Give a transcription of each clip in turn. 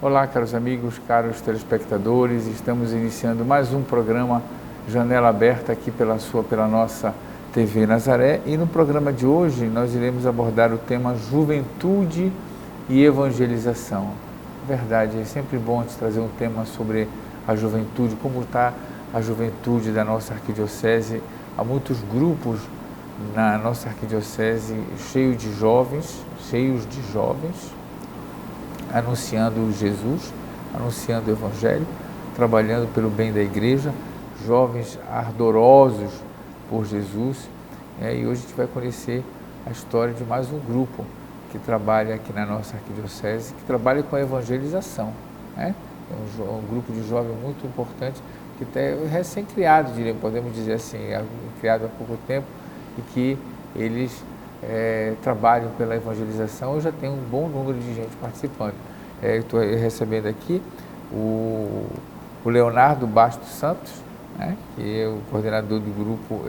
Olá, caros amigos, caros telespectadores, estamos iniciando mais um programa Janela Aberta aqui pela nossa TV Nazaré, e no programa de hoje nós iremos abordar o tema Juventude e Evangelização. Verdade, é sempre bom te trazer um tema sobre a juventude, como está a juventude da nossa arquidiocese. Há muitos grupos na nossa arquidiocese cheios de jovens, anunciando Jesus, anunciando o Evangelho, trabalhando pelo bem da igreja, jovens ardorosos por Jesus. E hoje a gente vai conhecer a história de mais um grupo que trabalha aqui na nossa arquidiocese, que trabalha com a evangelização. É um grupo de jovens muito importante, que é recém-criado, podemos dizer assim, criado há pouco tempo, e que eles trabalham pela evangelização. Eu já tenho um bom número de gente participando. Estou recebendo aqui o Leonardo Bastos Santos, que é o coordenador do grupo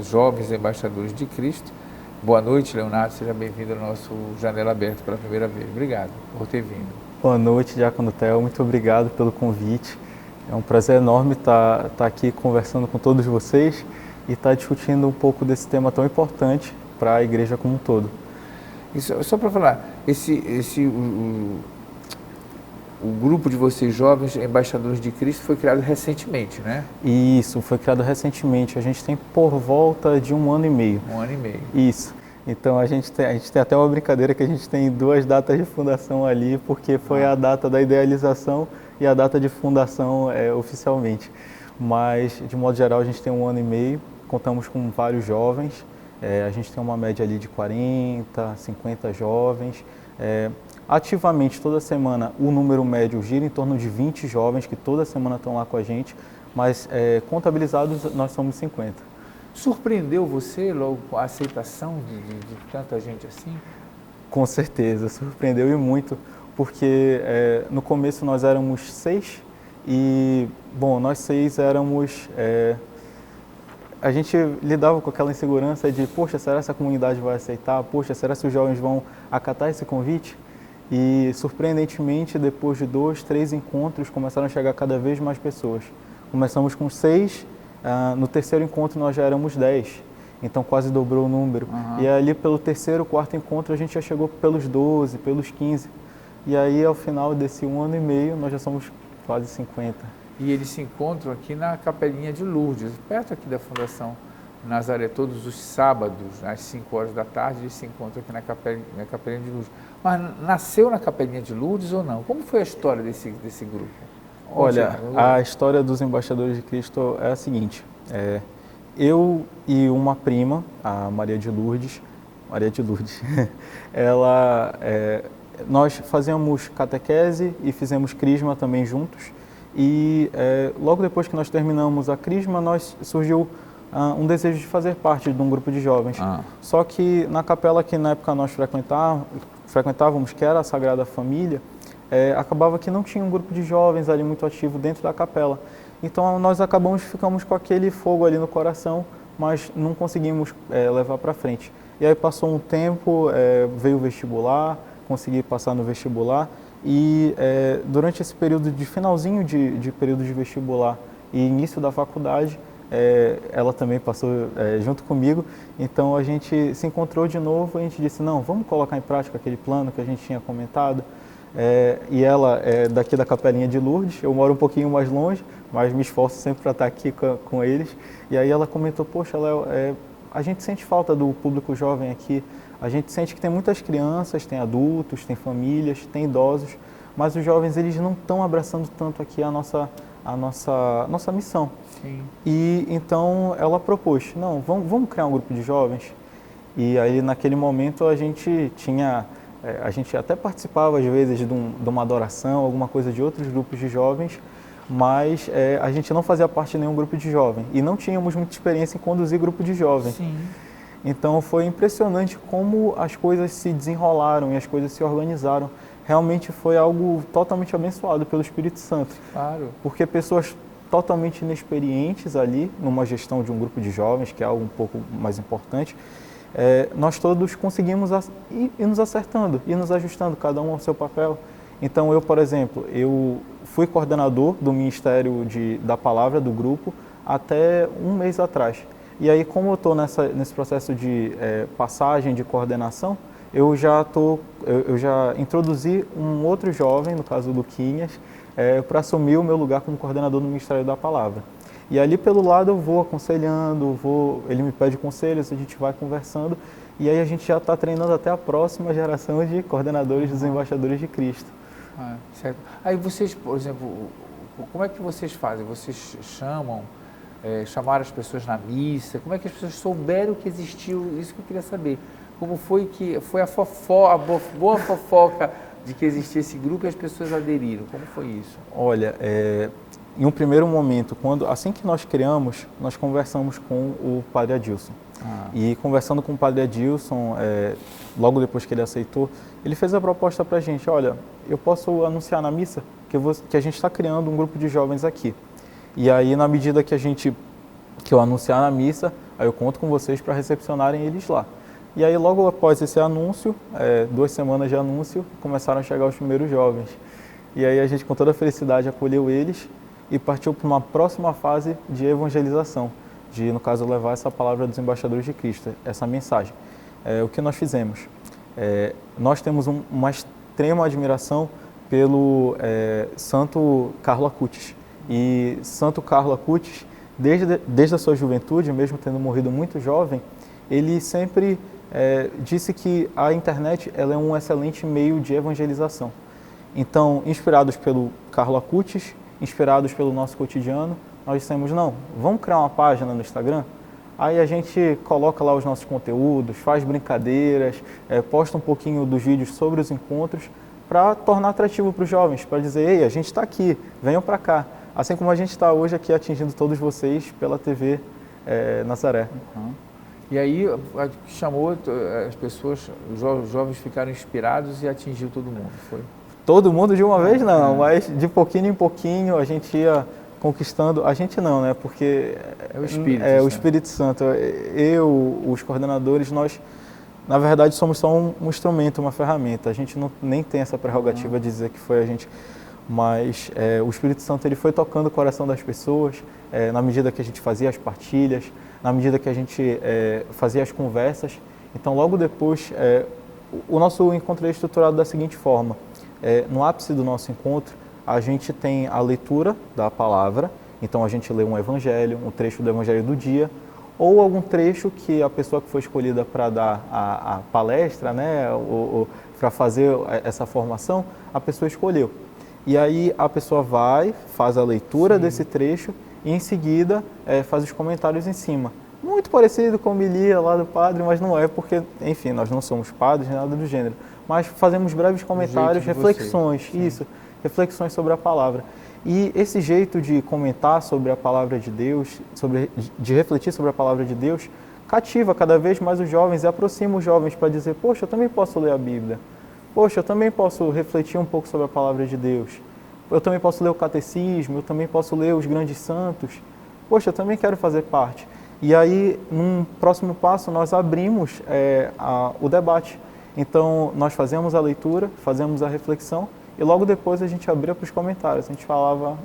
Jovens Embaixadores de Cristo. Boa noite, Leonardo, seja bem-vindo ao nosso Janela Aberta pela primeira vez. Obrigado por ter vindo. Boa noite, Diácono Theo, muito obrigado pelo convite. É um prazer enorme estar aqui conversando com todos vocês e estar discutindo um pouco desse tema tão importante para a igreja como um todo. Só para falar, o grupo de vocês jovens Embaixadores de Cristo foi criado recentemente, né? Isso, foi criado recentemente. A gente tem por volta de 1 ano e meio. 1 ano e meio. Isso. Então a gente tem até uma brincadeira que a gente tem 2 datas de fundação ali, porque foi a data da idealização e a data de fundação oficialmente. Mas, de modo geral, a gente tem 1 ano e meio, contamos com vários jovens. A gente tem uma média ali de 40, 50 jovens. Ativamente, toda semana, o número médio gira em torno de 20 jovens que toda semana estão lá com a gente, mas contabilizados nós somos 50. Surpreendeu você logo a aceitação de tanta gente assim? Com certeza, surpreendeu e muito, porque no começo nós éramos 6 e, bom, nós 6 éramos... a gente lidava com aquela insegurança de, poxa, será que essa comunidade vai aceitar? Poxa, será que os jovens vão acatar esse convite? E, surpreendentemente, depois de 2, 3 encontros, começaram a chegar cada vez mais pessoas. Começamos com 6, no terceiro encontro nós já éramos 10, então quase dobrou o número. E ali pelo terceiro, quarto encontro a gente já chegou pelos 12, pelos 15. E aí, ao final desse 1 ano e meio, nós já somos quase 50. E eles se encontram aqui na Capelinha de Lourdes, perto aqui da Fundação Nazaré, todos os sábados, às 5 horas da tarde, eles se encontram aqui na Capelinha de Lourdes. Mas nasceu na Capelinha de Lourdes ou não? Como foi a história desse grupo? Olha, a história dos Embaixadores de Cristo é a seguinte. Eu e uma prima, a Maria de Lourdes, nós fazíamos catequese e fizemos crisma também juntos. E logo depois que nós terminamos a crisma, surgiu um desejo de fazer parte de um grupo de jovens. Só que na capela que na época nós frequentávamos, que era a Sagrada Família, acabava que não tinha um grupo de jovens ali muito ativo dentro da capela. Então nós ficamos com aquele fogo ali no coração, mas não conseguimos levar para frente. E aí passou um tempo, veio o vestibular, consegui passar no vestibular, e durante esse período de finalzinho de período de vestibular e início da faculdade, ela também passou junto comigo, então a gente se encontrou de novo e a gente disse, não, vamos colocar em prática aquele plano que a gente tinha comentado. E ela é daqui da Capelinha de Lourdes, eu moro um pouquinho mais longe, mas me esforço sempre para estar aqui com eles. E aí ela comentou, poxa, Léo, a gente sente falta do público jovem aqui, a gente sente que tem muitas crianças, tem adultos, tem famílias, tem idosos, mas os jovens eles não estão abraçando tanto aqui a nossa missão. Sim. E então ela propôs, não, vamos criar um grupo de jovens. E aí naquele momento a gente até participava às vezes de uma adoração, alguma coisa de outros grupos de jovens, mas a gente não fazia parte de nenhum grupo de jovem e não tínhamos muita experiência em conduzir grupo de jovens. Sim. Então foi impressionante como as coisas se desenrolaram e as coisas se organizaram. Realmente foi algo totalmente abençoado pelo Espírito Santo. Claro. Porque pessoas totalmente inexperientes ali, numa gestão de um grupo de jovens, que é algo um pouco mais importante, nós todos conseguimos ir nos acertando, ir nos ajustando, cada um ao seu papel. Então eu, por exemplo, eu fui coordenador do Ministério da Palavra do grupo até um mês atrás. E aí, como eu estou nesse processo de passagem de coordenação, eu já introduzi um outro jovem, no caso do Luquinhas, para assumir o meu lugar como coordenador do Ministério da Palavra. E ali pelo lado eu vou aconselhando, ele me pede conselhos, a gente vai conversando, e aí a gente já está treinando até a próxima geração de coordenadores dos embaixadores de Cristo. Certo. Aí vocês, por exemplo, como é que vocês fazem? Vocês chamaram as pessoas na missa? Como é que as pessoas souberam que existiu? Isso que eu queria saber. Como foi que foi a boa fofoca de que existia esse grupo e as pessoas aderiram? Como foi isso? Olha, em um primeiro momento, assim que nós criamos, nós conversamos com o Padre Adilson. E conversando com o Padre Adilson, logo depois que ele aceitou, ele fez a proposta para a gente: olha, eu posso anunciar na missa que a gente está criando um grupo de jovens aqui. E aí, na medida que eu anunciar na missa, aí eu conto com vocês para recepcionarem eles lá. E aí, logo após esse anúncio, 2 semanas de anúncio, começaram a chegar os primeiros jovens. E aí a gente, com toda a felicidade, acolheu eles e partiu para uma próxima fase de evangelização, de, no caso, levar essa palavra dos embaixadores de Cristo, essa mensagem. O que nós fizemos? Nós temos uma extrema admiração pelo Santo Carlo Acutis. E Santo Carlo Acutis, desde a sua juventude, mesmo tendo morrido muito jovem, ele sempre disse que a internet ela é um excelente meio de evangelização. Então, inspirados pelo Carlo Acutis, inspirados pelo nosso cotidiano, nós dissemos: não, vamos criar uma página no Instagram? Aí a gente coloca lá os nossos conteúdos, faz brincadeiras, posta um pouquinho dos vídeos sobre os encontros para tornar atrativo para os jovens, para dizer: ei, a gente está aqui, venham para cá. Assim como a gente está hoje aqui atingindo todos vocês pela TV Nazaré. E aí chamou as pessoas, os jovens ficaram inspirados e atingiu todo mundo, foi? Todo mundo de uma vez não, mas de pouquinho em pouquinho a gente ia conquistando. A gente não, né? Porque é o Espírito, o Espírito Santo. Os coordenadores, nós, na verdade, somos só um instrumento, uma ferramenta. A gente nem tem essa prerrogativa de dizer que foi a gente, mas o Espírito Santo ele foi tocando o coração das pessoas na medida que a gente fazia as partilhas, na medida que a gente fazia as conversas. Então, logo depois, o nosso encontro é estruturado da seguinte forma: no ápice do nosso encontro, a gente tem a leitura da palavra. Então, a gente lê um evangelho, um trecho do evangelho do dia, ou algum trecho que a pessoa que foi escolhida para dar a palestra, né, ou para fazer essa formação, a pessoa escolheu. E aí a pessoa faz a leitura desse trecho e em seguida faz os comentários em cima. Muito parecido com a homilia lá do padre, mas não é, porque, enfim, nós não somos padres, nada do gênero. Mas fazemos breves comentários, reflexões, reflexões sobre a palavra. E esse jeito de comentar sobre a palavra de Deus, de refletir sobre a palavra de Deus, cativa cada vez mais os jovens e aproxima os jovens para dizer: poxa, eu também posso ler a Bíblia. Poxa, eu também posso refletir um pouco sobre a palavra de Deus. Eu também posso ler o catecismo, eu também posso ler os grandes santos. Poxa, eu também quero fazer parte. E aí, num próximo passo, nós abrimos o debate. Então, nós fazemos a leitura, fazemos a reflexão e logo depois a gente abria para os comentários. A gente falava: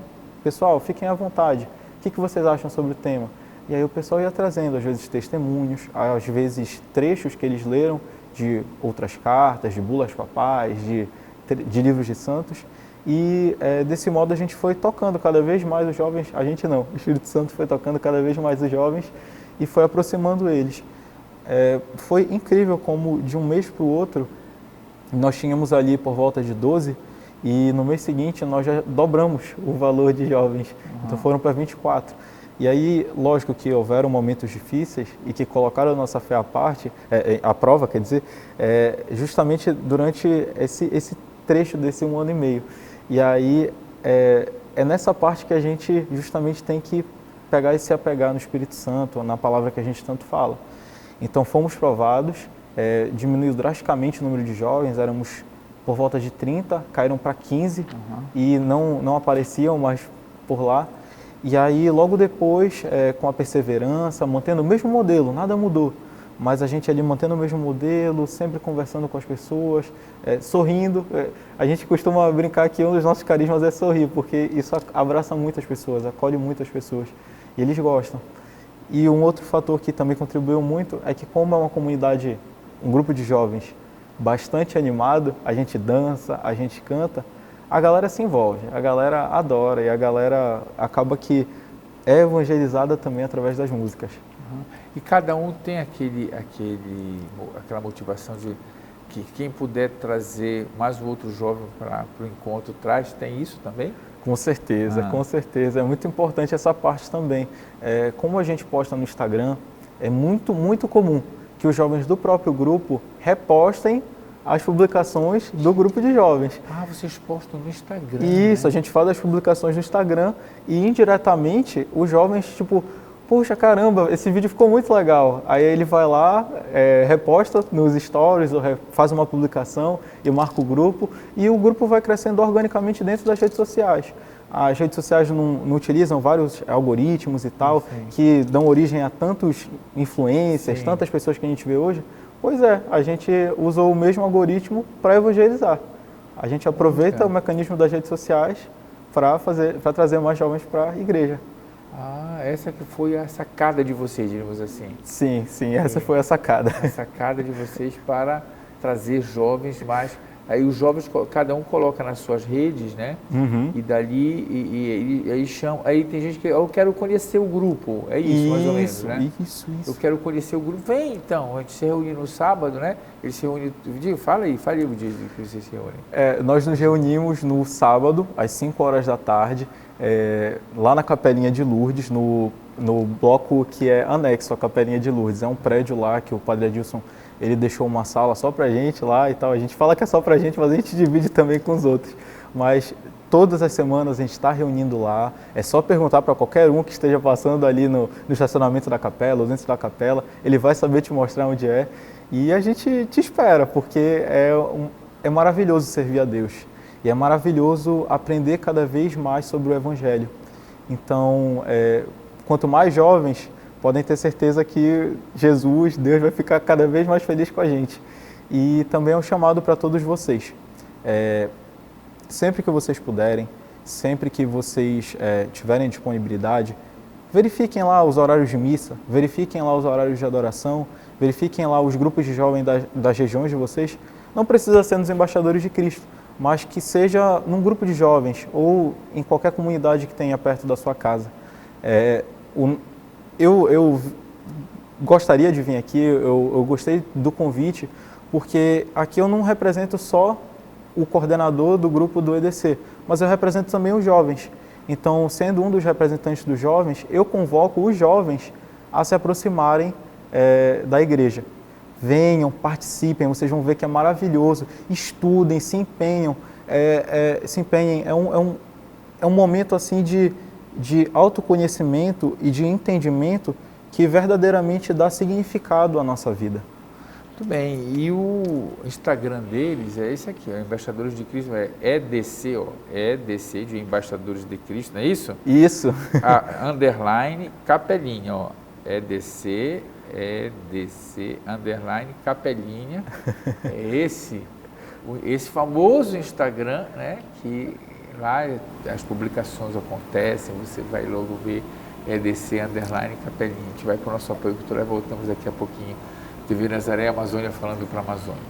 pessoal, fiquem à vontade, o que vocês acham sobre o tema? E aí o pessoal ia trazendo, às vezes, testemunhos, às vezes trechos que eles leram de outras cartas, de bulas papais, de livros de santos. E desse modo a gente foi tocando cada vez mais os jovens, a gente não, o Espírito Santo foi tocando cada vez mais os jovens e foi aproximando eles. Foi incrível como de um mês para o outro, nós tínhamos ali por volta de 12 e no mês seguinte nós já dobramos o valor de jovens, então foram para 24. E aí, lógico que houveram momentos difíceis e que colocaram a nossa fé à parte, à prova, quer dizer, justamente durante esse trecho desse 1 ano e meio. E aí, é nessa parte que a gente justamente tem que pegar e se apegar no Espírito Santo, na palavra que a gente tanto fala. Então, fomos provados, diminuiu drasticamente o número de jovens, éramos por volta de 30, caíram para 15 e não apareciam mais por lá. E aí, logo depois, com a perseverança, mantendo o mesmo modelo, nada mudou, mas a gente ali mantendo o mesmo modelo, sempre conversando com as pessoas, sorrindo. A gente costuma brincar que um dos nossos carismas é sorrir, porque isso abraça muitas pessoas, acolhe muitas pessoas e eles gostam. E um outro fator que também contribuiu muito é que, como é uma comunidade, um grupo de jovens bastante animado, a gente dança, a gente canta, a galera se envolve, a galera adora e a galera acaba que é evangelizada também através das músicas. E cada um tem aquela motivação de que quem puder trazer mais um outro jovem para o encontro traz, tem isso também? Com certeza, com certeza. É muito importante essa parte também. Como a gente posta no Instagram, é muito comum que os jovens do próprio grupo repostem as publicações do grupo de jovens. Ah, vocês postam no Instagram. Isso, né? A gente faz as publicações no Instagram e indiretamente os jovens, tipo, poxa, caramba, esse vídeo ficou muito legal. Aí ele vai lá, reposta nos stories, ou faz uma publicação e marca o grupo. E o grupo vai crescendo organicamente dentro das redes sociais. As redes sociais não utilizam vários algoritmos e tal, que dão origem a tantos influencers, tantas pessoas que a gente vê hoje. Pois é, a gente usou o mesmo algoritmo para evangelizar. A gente aproveita o mecanismo das redes sociais para trazer mais jovens para a igreja. Ah, essa que foi a sacada de vocês, digamos assim. Sim, essa foi a sacada. A sacada de vocês para trazer jovens mais... Aí os jovens, cada um coloca nas suas redes, né? E dali, e aí chama... Aí tem gente que, eu quero conhecer o grupo, é isso mais ou menos, né? Isso. Eu quero conhecer o grupo. Vem então, a gente se reúne no sábado, né? Eles se reúnem... Fala aí o dia que vocês se reúnem. Nós nos reunimos no sábado, às 5 horas da tarde, lá na Capelinha de Lourdes, no bloco que é anexo à Capelinha de Lourdes. É um prédio lá que o Padre Adilson, ele deixou uma sala só pra gente lá e tal. A gente fala que é só pra gente, mas a gente divide também com os outros. Mas todas as semanas a gente está reunindo lá. É só perguntar para qualquer um que esteja passando ali no estacionamento da capela ou dentro da capela. Ele vai saber te mostrar onde é. E a gente te espera, porque é maravilhoso servir a Deus. E é maravilhoso aprender cada vez mais sobre o Evangelho. Então, quanto mais jovens, podem ter certeza que Jesus, Deus, vai ficar cada vez mais feliz com a gente. E também é um chamado para todos vocês. Sempre que vocês puderem, sempre que vocês tiverem disponibilidade, verifiquem lá os horários de missa, verifiquem lá os horários de adoração, verifiquem lá os grupos de jovens das regiões de vocês. Não precisa ser nos Embaixadores de Cristo, mas que seja num grupo de jovens ou em qualquer comunidade que tenha perto da sua casa. Eu gostaria de vir aqui, eu gostei do convite, porque aqui eu não represento só o coordenador do grupo do EDC, mas eu represento também os jovens. Então, sendo um dos representantes dos jovens, eu convoco os jovens a se aproximarem da igreja. Venham, participem, vocês vão ver que é maravilhoso. Estudem, se empenhem. É um momento assim de autoconhecimento e de entendimento que verdadeiramente dá significado à nossa vida. Muito bem, e o Instagram deles é esse aqui, Embaixadores de Cristo, EDC, EDC de Embaixadores de Cristo, não é isso? Isso. Underline Capelinha, EDC, underline Capelinha, esse famoso Instagram, né, que lá as publicações acontecem, você vai logo ver EDC, underline Capelinha. A gente vai para o nosso apoio cultural e voltamos daqui a pouquinho. TV Nazaré, Amazônia falando para a Amazônia.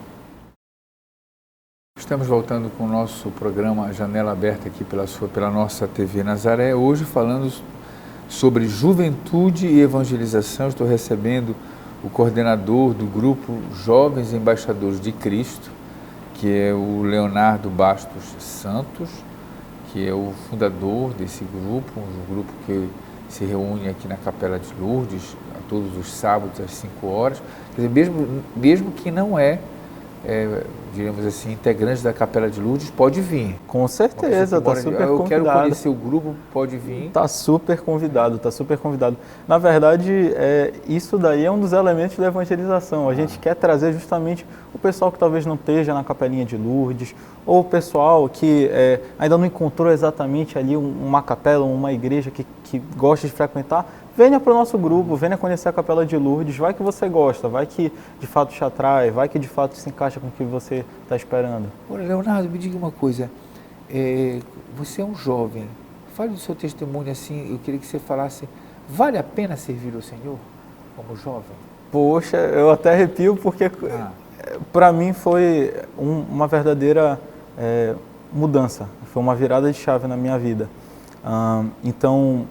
Estamos voltando com o nosso programa Janela Aberta aqui pela nossa TV Nazaré, hoje falando sobre juventude e evangelização. Estou recebendo o coordenador do grupo Jovens Embaixadores de Cristo, que é o Leonardo Bastos Santos, que é o fundador desse grupo, um grupo que se reúne aqui na Capela de Lourdes, todos os sábados às 5 horas. Quer dizer, mesmo que não digamos assim, integrante da Capela de Lourdes, pode vir. Com certeza, está super convidado. Eu quero conhecer o grupo, pode vir. Está super convidado, está super convidado. Na verdade, isso daí é um dos elementos da evangelização. A gente quer trazer justamente o pessoal que talvez não esteja na Capelinha de Lourdes, ou o pessoal que ainda não encontrou exatamente ali uma capela, uma igreja que gosta de frequentar, venha para o nosso grupo, venha conhecer a Capela de Lourdes, vai que você gosta, vai que de fato te atrai, vai que de fato se encaixa com o que você está esperando. Ora, Leonardo, me diga uma coisa, você é um jovem, fale do seu testemunho assim, eu queria que você falasse, vale a pena servir ao Senhor como jovem? Poxa, eu até arrepio porque para mim foi uma verdadeira mudança, foi uma virada de chave na minha vida. Então,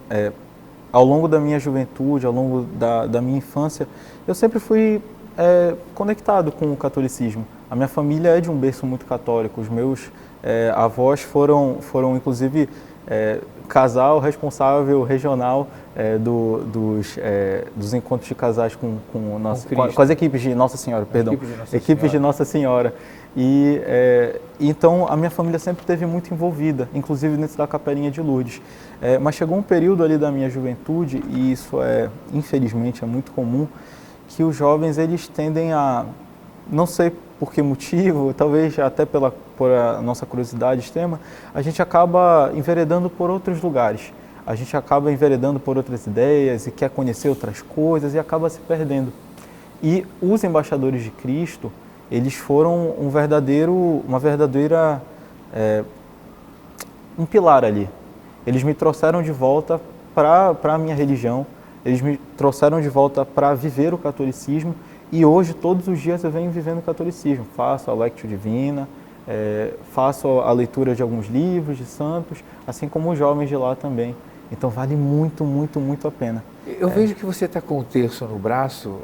ao longo da minha juventude, ao longo da minha infância, eu sempre fui conectado com o catolicismo. A minha família é de um berço muito católico, os meus avós foram inclusive casal responsável regional dos encontros de casais com as equipes de Nossa Senhora, equipes de Nossa Senhora. E então a minha família sempre esteve muito envolvida, inclusive dentro da Capelinha de Lourdes. Mas chegou um período ali da minha juventude, e isso infelizmente é muito comum, que os jovens eles tendem a, não sei por que motivo, talvez até por a nossa curiosidade extrema, a gente acaba enveredando por outros lugares. A gente acaba enveredando por outras ideias e quer conhecer outras coisas e acaba se perdendo. E os embaixadores de Cristo, eles foram um pilar ali. Eles me trouxeram de volta para a minha religião, eles me trouxeram de volta para viver o catolicismo, e hoje, todos os dias, eu venho vivendo o catolicismo. Faço a Lectio Divina, faço a leitura de alguns livros de santos, assim como os jovens de lá também. Então, vale muito, muito, muito a pena. Eu vejo que você está com o terço no braço.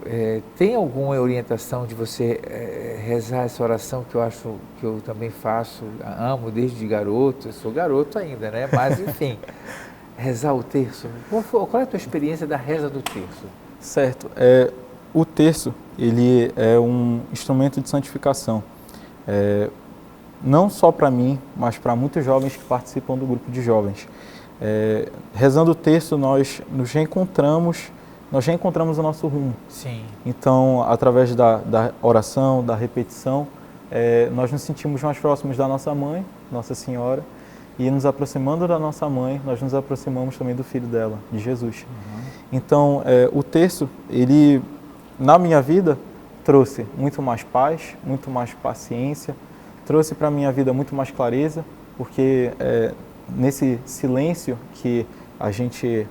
Tem alguma orientação de você rezar essa oração que eu acho que eu também faço, amo desde garoto, eu sou garoto ainda, né? Mas, enfim, rezar o terço. Qual é a tua experiência da reza do terço? Certo. O terço, ele é um instrumento de santificação. Não só para mim, mas para muitos jovens que participam do grupo de jovens. Rezando o terço, nós já encontramos o nosso rumo. Sim. Então, através da oração, da repetição, nós nos sentimos mais próximos da nossa mãe, Nossa Senhora, e nos aproximando da nossa mãe, nós nos aproximamos também do Filho dela, de Jesus. Uhum. Então, o terço, ele, na minha vida, trouxe muito mais paz, muito mais paciência, trouxe para a minha vida muito mais clareza, porque nesse silêncio que a gente...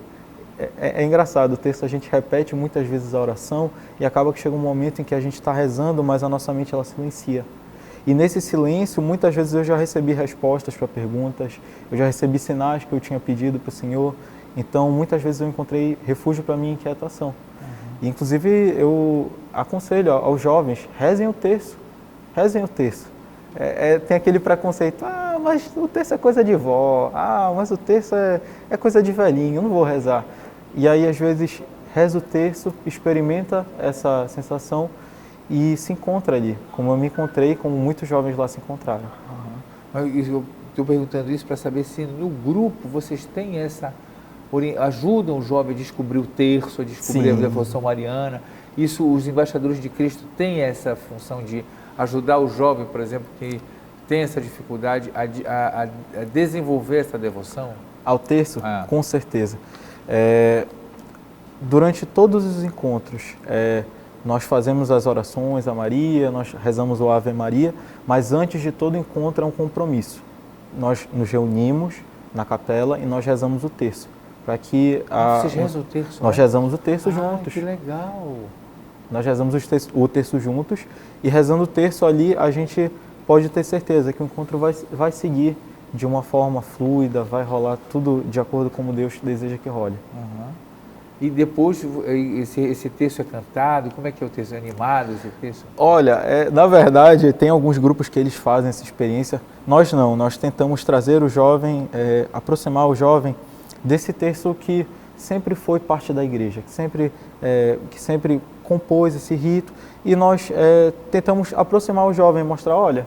É engraçado, o texto a gente repete muitas vezes a oração e acaba que chega um momento em que a gente está rezando, mas a nossa mente ela silencia. E nesse silêncio, muitas vezes eu já recebi respostas para perguntas, eu já recebi sinais que eu tinha pedido para o Senhor, então muitas vezes eu encontrei refúgio para a minha inquietação. Uhum. E, inclusive, eu aconselho aos jovens, rezem o terço, rezem o terço. Tem aquele preconceito, mas o terço é coisa de vó, mas o terço é coisa de velhinho, eu não vou rezar. E aí, às vezes, reza o terço, experimenta essa sensação e se encontra ali, como eu me encontrei, como muitos jovens lá se encontraram. Uhum. Eu estou perguntando isso para saber se no grupo vocês têm ajudam o jovem a descobrir o terço, a descobrir a devoção mariana. Isso, os embaixadores de Cristo têm essa função de ajudar o jovem, por exemplo, que tem essa dificuldade a desenvolver essa devoção? Ao terço? Com certeza. Durante todos os encontros, nós fazemos as orações a Maria, nós rezamos o Ave Maria, mas antes de todo encontro é um compromisso. Nós nos reunimos na capela e nós rezamos o terço. Para que Vocês rezam o terço? Nós rezamos o terço juntos. Que legal! Nós rezamos o terço juntos e rezando o terço ali a gente pode ter certeza que o encontro vai seguir de uma forma fluida, vai rolar tudo de acordo com como Deus deseja que role. Uhum. E depois esse terço é cantado? Como é que é o terço? É animado esse terço? Olha, na verdade tem alguns grupos que eles fazem essa experiência. Nós não, nós tentamos trazer o jovem, aproximar o jovem desse terço que sempre foi parte da igreja, que sempre compôs esse rito, e nós tentamos aproximar o jovem, mostrar, olha,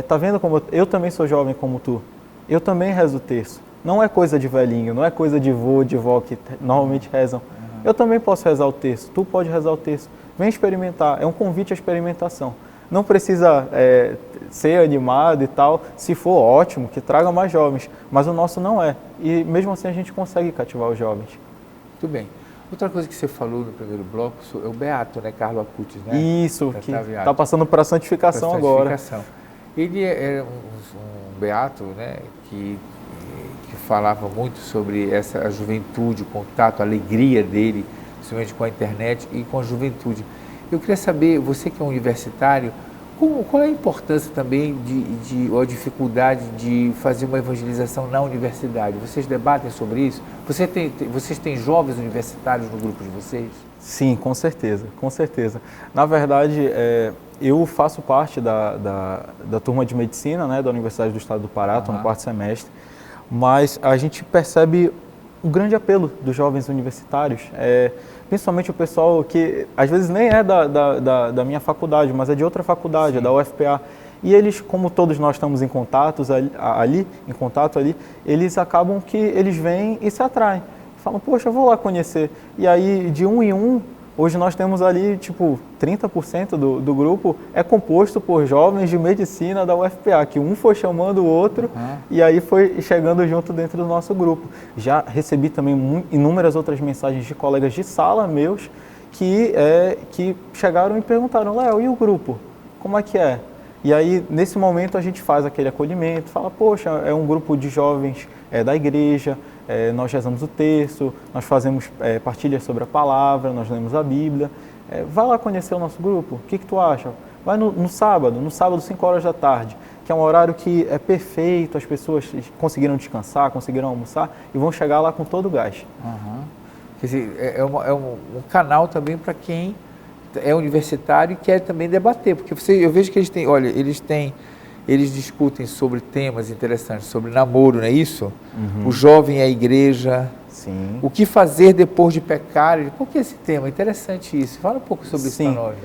tá vendo como eu também sou jovem como tu, eu também rezo o terço, não é coisa de velhinho, não é coisa de vô, de vó que normalmente rezam, eu também posso rezar o terço, tu pode rezar o terço, vem experimentar, é um convite à experimentação, não precisa ser animado e tal, se for ótimo, que traga mais jovens, mas o nosso não é, e mesmo assim a gente consegue cativar os jovens. Muito bem. Outra coisa que você falou no primeiro bloco é o Beato, né? Carlo Acutis, né? Isso, que está passando para a santificação agora. Ele era um beato, né? Que falava muito sobre a juventude, o contato, a alegria dele, principalmente com a internet e com a juventude. Eu queria saber, você que é universitário, qual é a importância também ou a dificuldade de fazer uma evangelização na universidade? Vocês debatem sobre isso? Vocês têm jovens universitários no grupo de vocês? Sim, com certeza, com certeza. Na verdade, eu faço parte da turma de medicina, né, da Universidade do Estado do Pará, estou no 4º semestre, mas a gente percebe um grande apelo dos jovens universitários, principalmente o pessoal que às vezes nem é da minha faculdade, mas é de outra faculdade, Sim. É da UFPA. E eles, como todos nós estamos em contato ali, eles acabam que eles vêm e se atraem. Falam, poxa, eu vou lá conhecer. E aí, de um em um, hoje nós temos ali, tipo, 30% do grupo é composto por jovens de medicina da UFPA, que um foi chamando o outro e aí foi chegando junto dentro do nosso grupo. Já recebi também inúmeras outras mensagens de colegas de sala meus que chegaram e perguntaram, Léo, e o grupo? Como é que é? E aí, nesse momento, a gente faz aquele acolhimento, fala, poxa, é um grupo de jovens da igreja, nós rezamos o terço, nós fazemos partilhas sobre a palavra, nós lemos a Bíblia. Vai lá conhecer o nosso grupo, o que tu acha? Vai no sábado, 5 horas da tarde, que é um horário que é perfeito, as pessoas conseguiram descansar, conseguiram almoçar e vão chegar lá com todo o gás. Quer dizer, é um canal também para quem é universitário e quer também debater, porque eu vejo que eles discutem sobre temas interessantes, sobre namoro, não é isso? O jovem e a igreja. Sim. O que fazer depois de pecar? Por que esse tema? Interessante isso. Fala um pouco sobre isso para nós.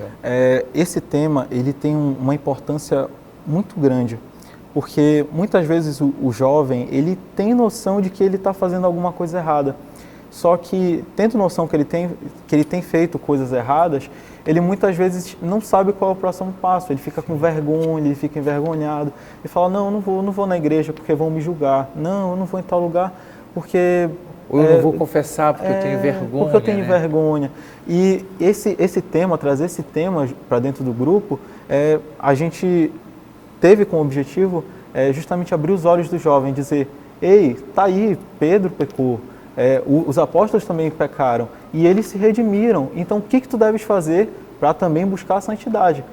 Esse tema ele tem uma importância muito grande, porque muitas vezes o jovem ele tem noção de que ele está fazendo alguma coisa errada. Só que, tendo noção que ele tem feito coisas erradas, ele muitas vezes não sabe qual é o próximo passo, ele fica com vergonha, ele fica envergonhado, ele fala, não, eu não vou na igreja porque vão me julgar, não, eu não vou em tal lugar porque... Ou eu não vou confessar porque eu tenho vergonha. Porque eu tenho vergonha. E esse tema, trazer esse tema para dentro do grupo, a gente teve como objetivo justamente abrir os olhos do jovem, dizer, ei, tá aí, Pedro pecou, os apóstolos também pecaram e eles se redimiram. Então, o que tu deves fazer para também buscar a santidade?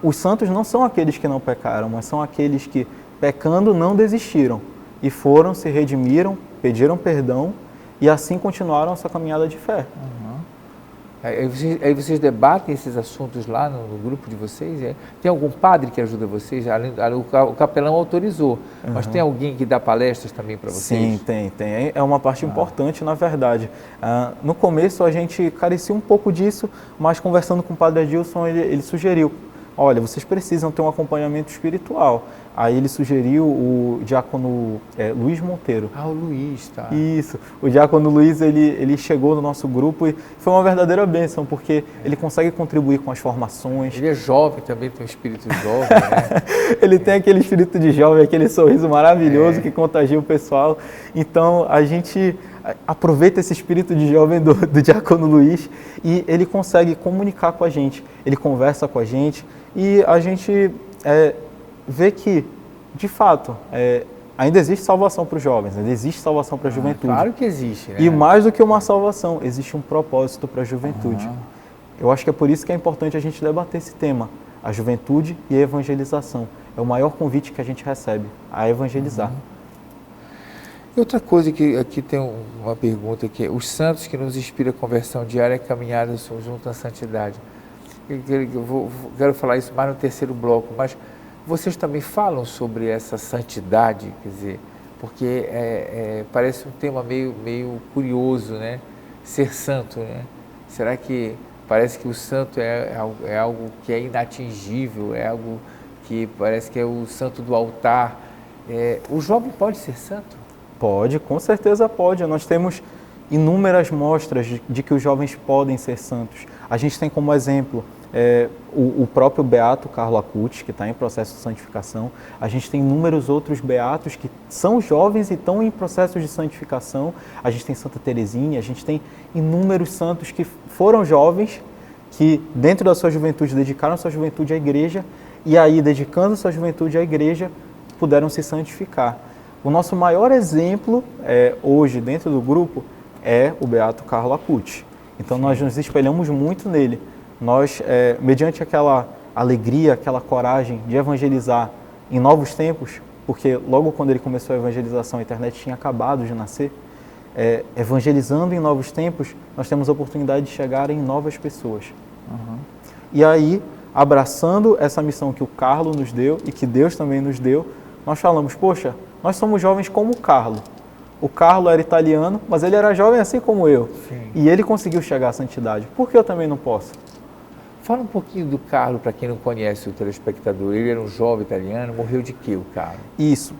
Os santos não são aqueles que não pecaram, mas são aqueles que, pecando, não desistiram e foram, se redimiram, pediram perdão e assim continuaram a sua caminhada de fé. Aí vocês debatem esses assuntos lá no grupo de vocês? Tem algum padre que ajuda vocês? O capelão autorizou, mas tem alguém que dá palestras também para vocês? Sim, tem. É uma parte importante, na verdade. No começo a gente carecia um pouco disso, mas conversando com o padre Adilson, ele sugeriu, olha, vocês precisam ter um acompanhamento espiritual. Aí ele sugeriu o diácono Luiz Monteiro. O Luiz, tá. Isso. O diácono Luiz, ele chegou no nosso grupo e foi uma verdadeira bênção, porque ele consegue contribuir com as formações. Ele é jovem também, tem um espírito jovem, né? Ele tem aquele espírito de jovem, aquele sorriso maravilhoso que contagia o pessoal. Então, a gente aproveita esse espírito de jovem do diácono Luiz e ele consegue comunicar com a gente. Ele conversa com a gente e a gente... vê que, de fato, ainda existe salvação para os jovens, ainda existe salvação para a juventude. Claro que existe, né? E mais do que uma salvação, existe um propósito para a juventude. Eu acho que é por isso que é importante a gente debater esse tema, a juventude e a evangelização. É o maior convite que a gente recebe, a evangelizar. E outra coisa que aqui tem uma pergunta que os santos que nos inspiram a conversão diária e caminhada junto à santidade. Eu quero falar isso mais no terceiro bloco, mas vocês também falam sobre essa santidade, quer dizer, porque parece um tema meio curioso, né? Ser santo, né? Será que parece que o santo é algo que é inatingível, é algo que parece que é o santo do altar? O jovem pode ser santo? Pode, com certeza pode. Nós temos inúmeras mostras de que os jovens podem ser santos. A gente tem como exemplo o próprio beato Carlo Acutis, que está em processo de santificação. A gente tem inúmeros outros beatos que são jovens e estão em processo de santificação. A gente tem Santa Teresinha, a gente tem inúmeros santos que foram jovens, que dentro da sua juventude dedicaram sua juventude à igreja e aí, dedicando sua juventude à igreja, puderam se santificar. O nosso maior exemplo hoje dentro do grupo é o beato Carlo Acutis. Então nós nos espelhamos muito nele. Nós, mediante aquela alegria, aquela coragem de evangelizar em novos tempos, porque logo quando ele começou a evangelização, a internet tinha acabado de nascer, evangelizando em novos tempos, nós temos a oportunidade de chegar em novas pessoas. Uhum. E aí, abraçando essa missão que o Carlo nos deu e que Deus também nos deu, nós falamos, poxa, nós somos jovens como o Carlo. O Carlo era italiano, mas ele era jovem assim como eu. Sim. E ele conseguiu chegar à santidade. Por que eu também não posso? Fala um pouquinho do Carlo, para quem não conhece o telespectador. Ele era um jovem italiano, morreu de quê o Carlo? Isso,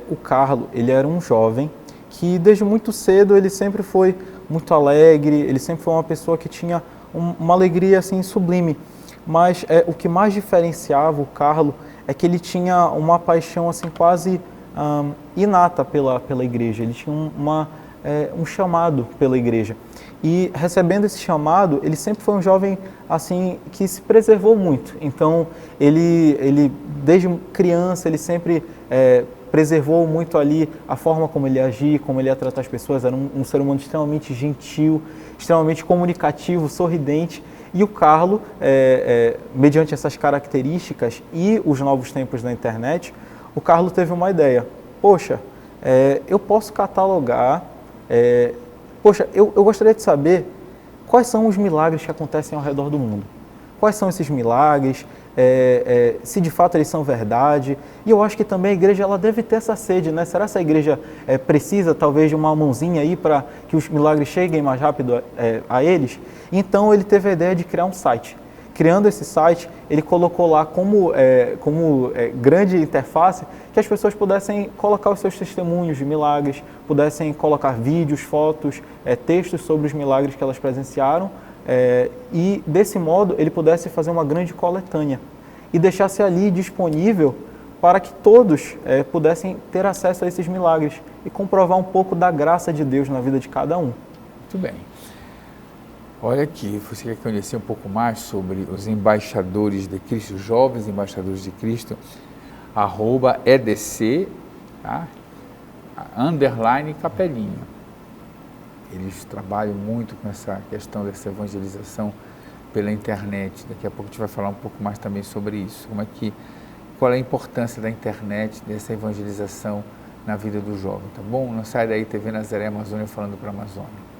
o Carlo, ele era um jovem que desde muito cedo ele sempre foi muito alegre, ele sempre foi uma pessoa que tinha uma alegria assim sublime. Mas o que mais diferenciava o Carlo é que ele tinha uma paixão assim quase inata pela igreja. Ele tinha um chamado pela igreja. E recebendo esse chamado, ele sempre foi um jovem assim que se preservou muito. Então, ele desde criança, ele sempre preservou muito ali a forma como ele agia, como ele ia tratar as pessoas. Era um ser humano extremamente gentil, extremamente comunicativo, sorridente. E o Carlo, mediante essas características e os novos tempos da internet, o Carlo teve uma ideia. Poxa, eu posso catalogar... Poxa, eu gostaria de saber quais são os milagres que acontecem ao redor do mundo. Quais são esses milagres, se de fato eles são verdade. E eu acho que também a igreja ela deve ter essa sede, né? Será que a igreja precisa talvez de uma mãozinha aí para que os milagres cheguem mais rápido a eles? Então ele teve a ideia de criar um site. Criando esse site, ele colocou lá como grande interface que as pessoas pudessem colocar os seus testemunhos de milagres, pudessem colocar vídeos, fotos, textos sobre os milagres que elas presenciaram e, desse modo, ele pudesse fazer uma grande coletânea e deixasse ali disponível para que todos pudessem ter acesso a esses milagres e comprovar um pouco da graça de Deus na vida de cada um. Muito bem. Olha aqui, você quer conhecer um pouco mais sobre os embaixadores de Cristo, jovens embaixadores de Cristo, @EDC, tá? _capelinha. Eles trabalham muito com essa questão dessa evangelização pela internet. Daqui a pouco a gente vai falar um pouco mais também sobre isso. Qual é a importância da internet, dessa evangelização na vida do jovem, tá bom? Não sai daí, TV Nazaré Amazônia falando para a Amazônia.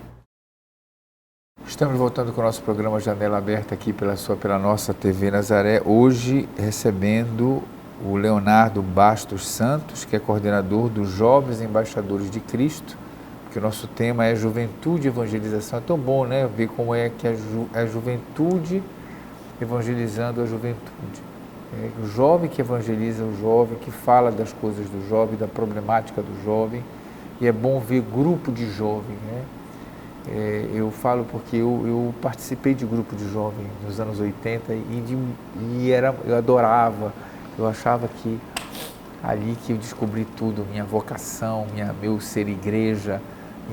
Estamos voltando com o nosso programa Janela Aberta aqui pela nossa TV Nazaré, hoje recebendo o Leonardo Bastos Santos, que é coordenador dos Jovens Embaixadores de Cristo, porque o nosso tema é Juventude e Evangelização. É tão bom, né, ver como é que a juventude evangelizando a juventude. O jovem que evangeliza o jovem, que fala das coisas do jovem, da problemática do jovem, e é bom ver grupo de jovem, né? Eu falo porque eu participei de grupo de jovem nos anos 80 eu adorava, eu achava que ali que eu descobri tudo, minha vocação, meu ser igreja,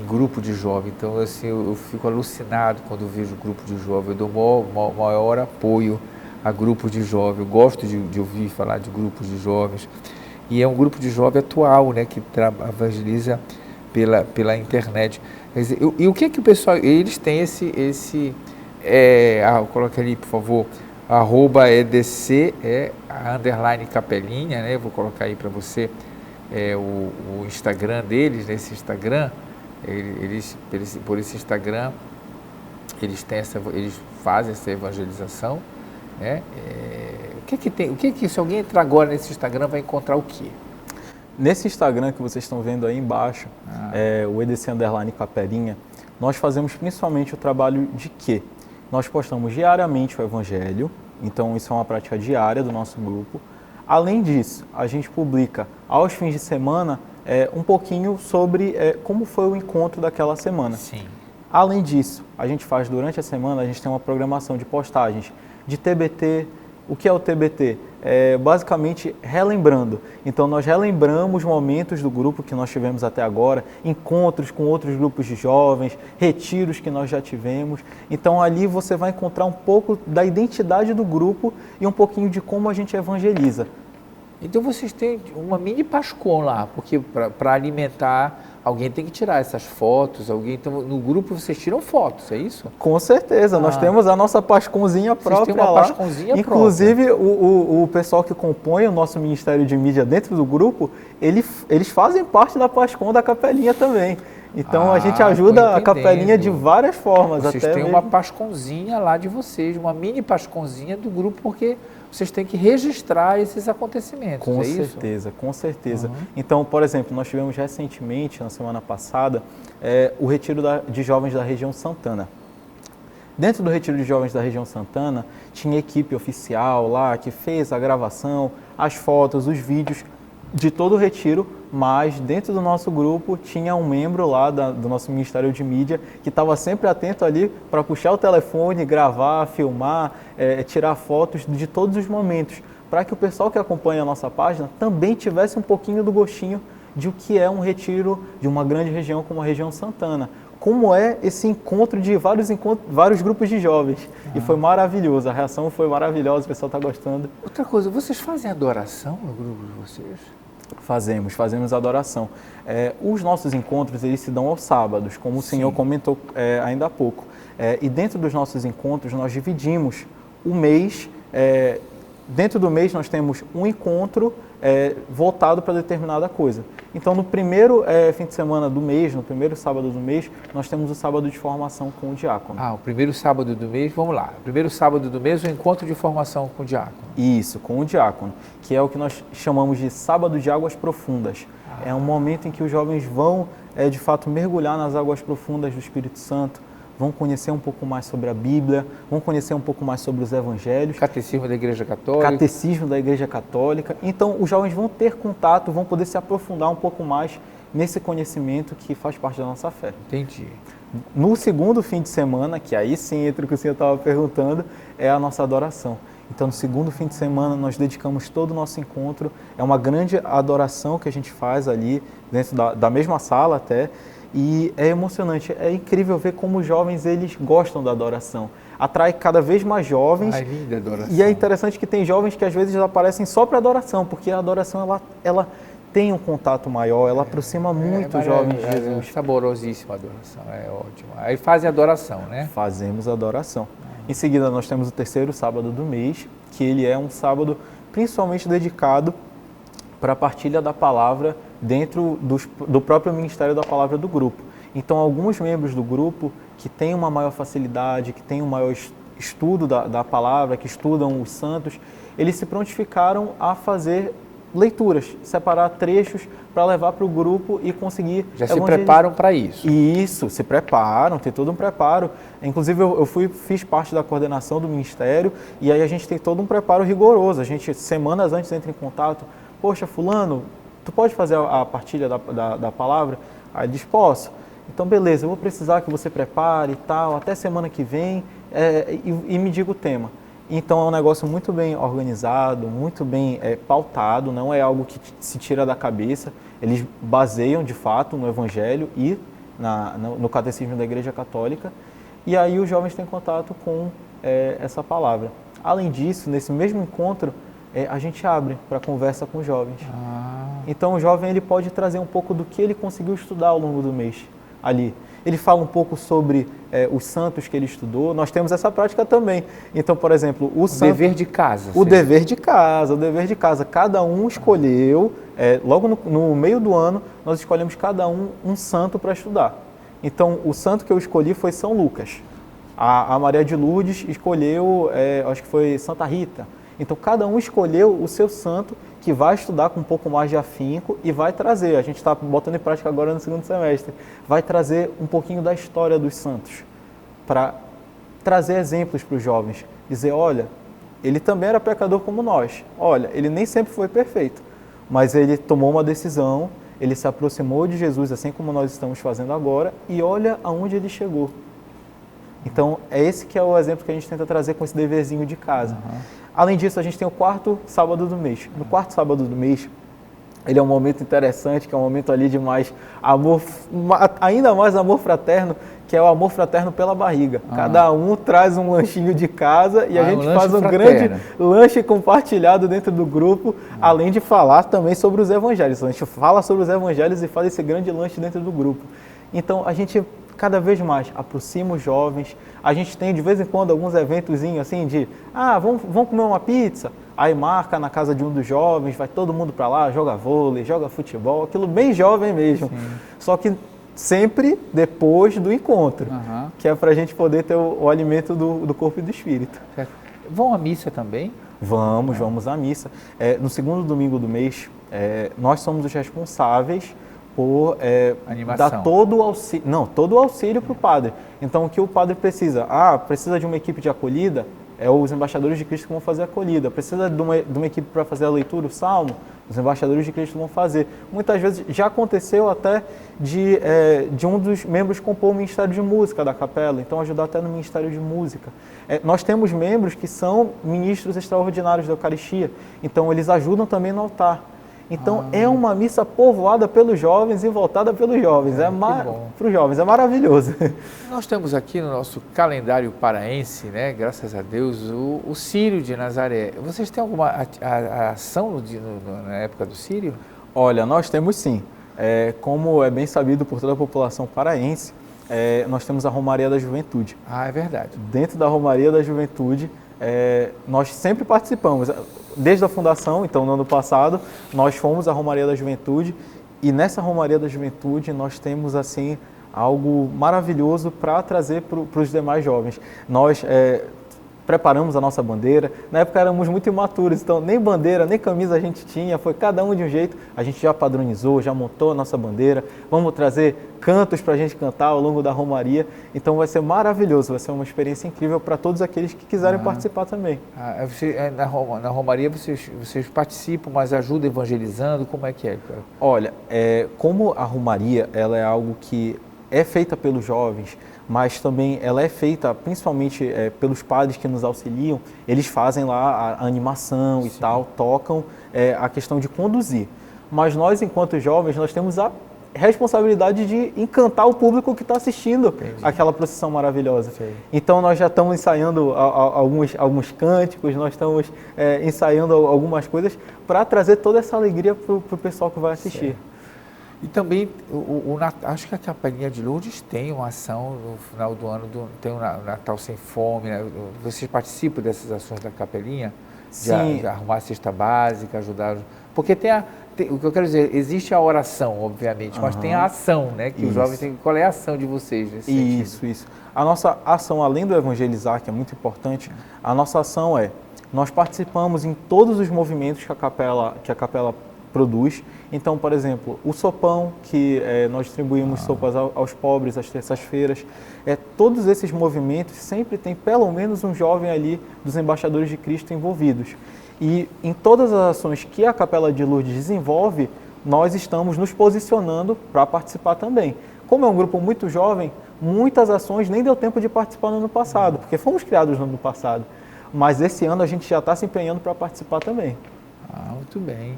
em grupo de jovem. Então assim, eu fico alucinado quando vejo grupo de jovem, eu dou maior apoio a grupos de jovem, eu gosto de ouvir falar de grupos de jovens, e é um grupo de jovem atual, né, que evangeliza pela internet. Quer dizer, e o que o pessoal, eles têm coloca ali, por favor, @EDC, _capelinha, né? Eu vou colocar aí para você o Instagram deles, nesse Instagram, por esse Instagram, eles fazem essa evangelização, né? Se alguém entrar agora nesse Instagram, vai encontrar o quê? Nesse Instagram que vocês estão vendo aí embaixo, o EDC _capelinha, nós fazemos principalmente o trabalho de quê? Nós postamos diariamente o Evangelho, então isso é uma prática diária do nosso grupo. Além disso, a gente publica aos fins de semana um pouquinho sobre como foi o encontro daquela semana. Sim. Além disso, a gente faz durante a semana, a gente tem uma programação de postagens de TBT. O que é o TBT? É basicamente relembrando. Então nós relembramos momentos do grupo que nós tivemos até agora, encontros com outros grupos de jovens, retiros que nós já tivemos. Então ali você vai encontrar um pouco da identidade do grupo e um pouquinho de como a gente evangeliza. Então vocês têm uma mini Pascom lá, porque para alimentar, alguém tem que tirar essas fotos, então no grupo vocês tiram fotos, é isso? Com certeza, nós temos a nossa Pascomzinha própria vocês têm uma lá. Pascomzinha Inclusive, própria. o pessoal que compõe o nosso Ministério de Mídia dentro do grupo, eles fazem parte da Pascom da Capelinha também. Então a gente ajuda a Capelinha de várias formas. Vocês têm uma Pascomzinha lá de vocês, uma mini Pascomzinha do grupo, porque vocês têm que registrar esses acontecimentos, com é certeza, isso? Com certeza. Então, por exemplo, nós tivemos recentemente, na semana passada, o retiro de jovens da região Santana. Dentro do retiro de jovens da região Santana, tinha equipe oficial lá que fez a gravação, as fotos, os vídeos de todo o retiro, mas dentro do nosso grupo tinha um membro lá do nosso Ministério de Mídia que estava sempre atento ali para puxar o telefone, gravar, filmar, tirar fotos de todos os momentos, para que o pessoal que acompanha a nossa página também tivesse um pouquinho do gostinho de o que é um retiro de uma grande região como a região Santana. Como é esse encontro de vários grupos de jovens. E foi maravilhoso, a reação foi maravilhosa, o pessoal está gostando. Outra coisa, vocês fazem adoração no grupo de vocês? Fazemos adoração. Os nossos encontros, eles se dão aos sábados, como o Senhor comentou ainda há pouco. E dentro dos nossos encontros, nós dividimos o mês. Dentro do mês, nós temos um encontro voltado para determinada coisa. Então, no primeiro fim de semana do mês, no primeiro sábado do mês, nós temos o sábado de formação com o diácono. O primeiro sábado do mês, vamos lá. Primeiro sábado do mês, o encontro de formação com o diácono. Isso, com o diácono, que é o que nós chamamos de sábado de águas profundas. É um momento em que os jovens vão, de fato, mergulhar nas águas profundas do Espírito Santo, vão conhecer um pouco mais sobre a Bíblia, vão conhecer um pouco mais sobre os Evangelhos. Catecismo da Igreja Católica. Catecismo da Igreja Católica. Então, os jovens vão ter contato, vão poder se aprofundar um pouco mais nesse conhecimento que faz parte da nossa fé. Entendi. No segundo fim de semana, que aí sim entra o que o senhor estava perguntando, é a nossa adoração. Então, no segundo fim de semana, nós dedicamos todo o nosso encontro. É uma grande adoração que a gente faz ali, dentro da mesma sala até. E é emocionante, é incrível ver como os jovens, eles gostam da adoração. Atrai cada vez mais jovens. Linda adoração. E é interessante que tem jovens que às vezes aparecem só para adoração, porque a adoração, ela tem um contato maior, ela aproxima muito os jovens de Jesus. É saborosíssima a adoração, é ótimo. Aí fazem adoração, né? Fazemos adoração. Em seguida, nós temos o terceiro sábado do mês, que ele é um sábado principalmente dedicado para a partilha da palavra dentro do próprio Ministério da Palavra do grupo. Então, alguns membros do grupo que têm uma maior facilidade, que têm um maior estudo da palavra, que estudam os santos, eles se prontificaram a fazer leituras, separar trechos para levar para o grupo e conseguir Já se preparam para isso? Isso, se preparam, tem todo um preparo. Inclusive, eu fiz parte da coordenação do ministério e aí a gente tem todo um preparo rigoroso. A gente, semanas antes, entra em contato. Poxa, fulano, tu pode fazer a partilha da palavra? Aí diz, posso. Então, beleza, eu vou precisar que você prepare e tal, até semana que vem, e me diga o tema. Então, é um negócio muito bem organizado, muito bem pautado, não é algo que se tira da cabeça. Eles baseiam, de fato, no Evangelho e no Catecismo da Igreja Católica. E aí os jovens têm contato com essa palavra. Além disso, nesse mesmo encontro, a gente abre para conversa com os jovens. Então, o jovem ele pode trazer um pouco do que ele conseguiu estudar ao longo do mês ali. Ele fala um pouco sobre os santos que ele estudou. Nós temos essa prática também. Então, por exemplo, o dever de casa. O dever de casa. Cada um escolheu, logo no meio do ano, nós escolhemos cada um santo para estudar. Então, o santo que eu escolhi foi São Lucas. A Maria de Lourdes escolheu, acho que foi Santa Rita. Então, cada um escolheu o seu santo que vai estudar com um pouco mais de afinco e vai trazer, a gente está botando em prática agora no segundo semestre, vai trazer um pouquinho da história dos santos, para trazer exemplos para os jovens. Dizer, olha, ele também era pecador como nós. Olha, ele nem sempre foi perfeito, mas ele tomou uma decisão, ele se aproximou de Jesus, assim como nós estamos fazendo agora, e olha aonde ele chegou. Então, é esse que é o exemplo que a gente tenta trazer com esse deverzinho de casa. Além disso, a gente tem o quarto sábado do mês. No quarto sábado do mês, ele é um momento interessante, que é um momento ali de mais amor, ainda mais amor fraterno, que é o amor fraterno pela barriga. Cada um traz um lanchinho de casa e a gente faz um grande lanche compartilhado dentro do grupo, além de falar também sobre os evangelhos. A gente fala sobre os evangelhos e faz esse grande lanche dentro do grupo. Então, a gente cada vez mais aproxima os jovens. A gente tem de vez em quando alguns eventozinhos assim de, vamos comer uma pizza. Aí marca na casa de um dos jovens, vai todo mundo para lá, joga vôlei, joga futebol, aquilo bem jovem mesmo. Sim. Só que sempre depois do encontro, que é para a gente poder ter o alimento do corpo e do espírito. Certo. Vão à missa também? Vamos à missa. No segundo domingo do mês, nós somos os responsáveis por dar todo o auxílio para o padre. Então, o que o padre precisa? Precisa de uma equipe de acolhida? Os embaixadores de Cristo que vão fazer a acolhida. Precisa de uma equipe para fazer a leitura, o salmo? Os embaixadores de Cristo vão fazer. Muitas vezes já aconteceu até de um dos membros compor o Ministério de Música da capela, então ajudar até no Ministério de Música. Nós temos membros que são ministros extraordinários da Eucaristia, então eles ajudam também no altar. Então é uma missa povoada pelos jovens e voltada pelos jovens. Para os jovens, é maravilhoso. Nós temos aqui no nosso calendário paraense, né, graças a Deus, o Círio de Nazaré. Vocês têm alguma ação na época do Círio? Olha, nós temos sim. Como é bem sabido por toda a população paraense, nós temos a Romaria da Juventude. É verdade. Dentro da Romaria da Juventude, nós sempre participamos. Desde a fundação, então no ano passado, nós fomos à Romaria da Juventude e nessa Romaria da Juventude nós temos assim algo maravilhoso para trazer para os demais jovens. Nós preparamos a nossa bandeira, na época éramos muito imaturos, então nem bandeira, nem camisa a gente tinha, foi cada um de um jeito, a gente já padronizou, já montou a nossa bandeira, vamos trazer cantos para a gente cantar ao longo da Romaria, então vai ser maravilhoso, vai ser uma experiência incrível para todos aqueles que quiserem participar também. Na Romaria vocês participam, mas ajudam evangelizando, como é que é? Olha, como a Romaria ela é algo que é feita pelos jovens, mas também ela é feita principalmente pelos padres que nos auxiliam, eles fazem lá a animação e tal, tocam a questão de conduzir. Mas nós, enquanto jovens, nós temos a responsabilidade de encantar o público que está assistindo aquela procissão maravilhosa. Sim. Então nós já estamos ensaiando alguns cânticos, nós estamos ensaiando algumas coisas para trazer toda essa alegria para o pessoal que vai assistir. Certo. E também, acho que a Capelinha de Lourdes tem uma ação no final do ano, tem o Natal Sem Fome, né? Vocês participam dessas ações da Capelinha? De arrumar a cesta básica, ajudar... Porque o que eu quero dizer, existe a oração, obviamente, mas tem a ação, né? Que os jovens têm... Qual é a ação de vocês nesse sentido? Isso. A nossa ação, além do evangelizar, que é muito importante, a nossa ação nós participamos em todos os movimentos que a capela produz. Então, por exemplo, o sopão, que nós distribuímos sopas aos pobres às terças-feiras, todos esses movimentos sempre tem pelo menos um jovem ali dos embaixadores de Cristo envolvidos. E em todas as ações que a Capela de Lourdes desenvolve, nós estamos nos posicionando para participar também. Como é um grupo muito jovem, muitas ações nem deu tempo de participar no ano passado, porque fomos criados no ano passado. Mas esse ano a gente já está se empenhando para participar também. Muito bem.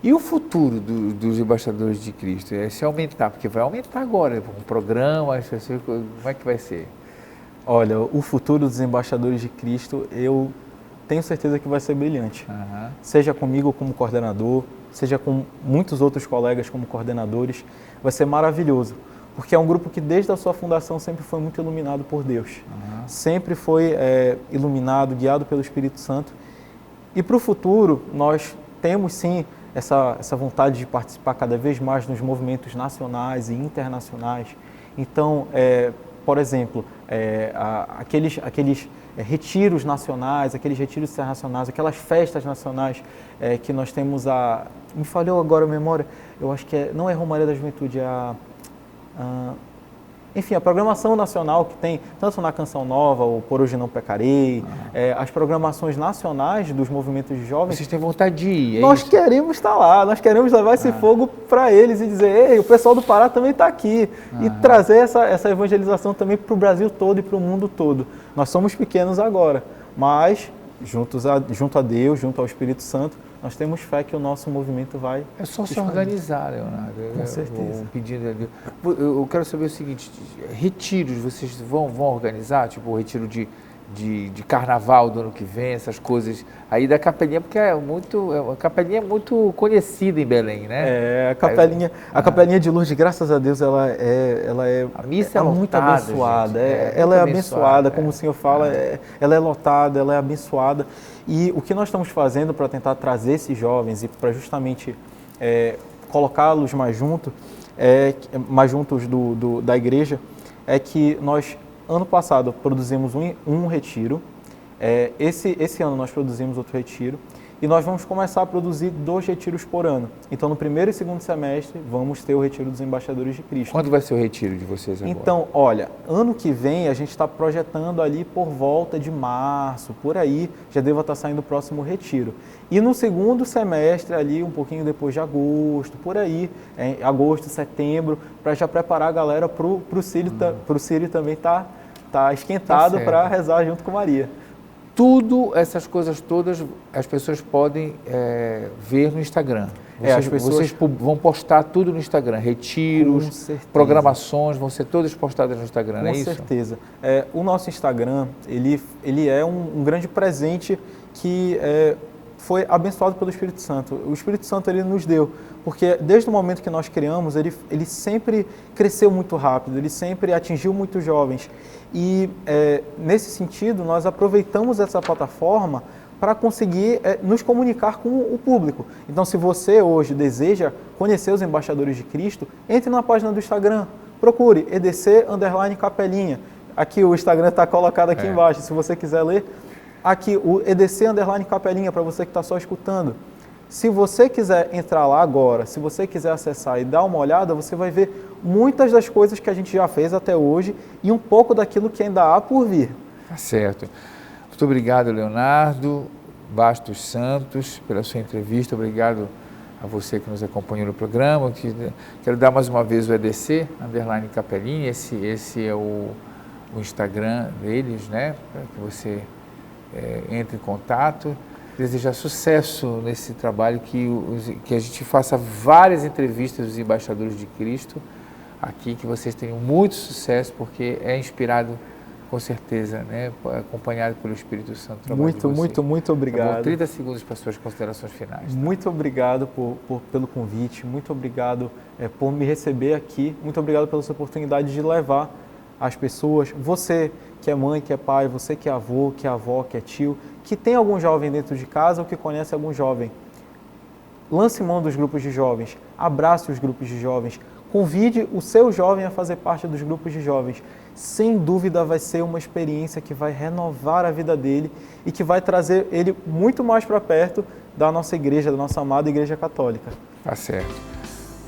E o futuro dos embaixadores de Cristo? Se aumentar, porque vai aumentar agora, um programa, como é que vai ser? Olha, o futuro dos embaixadores de Cristo, eu tenho certeza que vai ser brilhante. Seja comigo como coordenador, seja com muitos outros colegas como coordenadores, vai ser maravilhoso. Porque é um grupo que desde a sua fundação sempre foi muito iluminado por Deus. Sempre foi iluminado, guiado pelo Espírito Santo. E para o futuro, nós temos sim essa vontade de participar cada vez mais nos movimentos nacionais e internacionais. Então, por exemplo, aqueles retiros nacionais, aqueles retiros internacionais, aquelas festas nacionais que nós temos me falhou agora a memória, eu acho que não é Romaria da Juventude, enfim, a programação nacional que tem, tanto na Canção Nova, o Por Hoje Não Pecarei, as programações nacionais dos movimentos de jovens. Vocês têm vontade de ir, Nós queremos estar lá, nós queremos levar esse fogo para eles e dizer, ei, o pessoal do Pará também está aqui. E trazer essa evangelização também para o Brasil todo e para o mundo todo. Nós somos pequenos agora, mas junto a Deus, junto ao Espírito Santo, nós temos fé que o nosso movimento vai... É só se organizar, Leonardo. Com certeza. Eu quero saber o seguinte, retiros vocês vão organizar? Tipo, o retiro de carnaval do ano que vem, essas coisas aí da capelinha, porque a capelinha é muito conhecida em Belém, né? A capelinha de Lourdes, graças a Deus, ela é a missa é muito lotada, abençoada. gente. Ela é abençoada, como o senhor fala, ela é lotada, ela é abençoada. E o que nós estamos fazendo para tentar trazer esses jovens e para justamente colocá-los mais juntos da igreja, é que nós, ano passado, produzimos um retiro. Esse ano nós produzimos outro retiro. E nós vamos começar a produzir 2 retiros por ano. Então, no primeiro e segundo semestre, vamos ter o Retiro dos Embaixadores de Cristo. Quando vai ser o retiro de vocês agora? Então, olha, ano que vem a gente está projetando ali por volta de março, por aí, já deva estar saindo o próximo retiro. E no segundo semestre, ali um pouquinho depois de agosto, por aí, agosto, setembro, para já preparar a galera para o Círio também tá esquentado para rezar junto com Maria. Tudo, essas coisas todas, as pessoas podem ver no Instagram. Vocês vão postar tudo no Instagram, retiros, programações, vão ser todas postadas no Instagram, não é isso? Com certeza. O nosso Instagram, ele é um grande presente que foi abençoado pelo Espírito Santo. O Espírito Santo ele nos deu, porque desde o momento que nós criamos, ele sempre cresceu muito rápido, ele sempre atingiu muitos jovens. E nesse sentido, nós aproveitamos essa plataforma para conseguir nos comunicar com o público. Então, se você hoje deseja conhecer os Embaixadores de Cristo, entre na página do Instagram, procure EDC_Capelinha. Aqui o Instagram está colocado aqui embaixo, se você quiser ler. Aqui o EDC_Capelinha, para você que está só escutando. Se você quiser entrar lá agora, se você quiser acessar e dar uma olhada, você vai ver muitas das coisas que a gente já fez até hoje e um pouco daquilo que ainda há por vir. Tá certo. Muito obrigado, Leonardo Bastos Santos, pela sua entrevista. Obrigado a você que nos acompanhou no programa. Quero dar mais uma vez o EDC_Capelinha. Esse é o Instagram deles, né? Para que você entre em contato. Desejar sucesso nesse trabalho, que a gente faça várias entrevistas dos Embaixadores de Cristo aqui, que vocês tenham muito sucesso, porque é inspirado, com certeza, né, acompanhado pelo Espírito Santo. Muito obrigado. Tá bom, 30 segundos para as suas considerações finais. Tá? Muito obrigado pelo convite, muito obrigado por me receber aqui, muito obrigado pela sua oportunidade de levar as pessoas, você que é mãe, que é pai, você que é avô, que é avó, que é tio, que tem algum jovem dentro de casa ou que conhece algum jovem. Lance mão dos grupos de jovens, abrace os grupos de jovens, convide o seu jovem a fazer parte dos grupos de jovens. Sem dúvida vai ser uma experiência que vai renovar a vida dele e que vai trazer ele muito mais para perto da nossa igreja, da nossa amada Igreja Católica. Tá certo.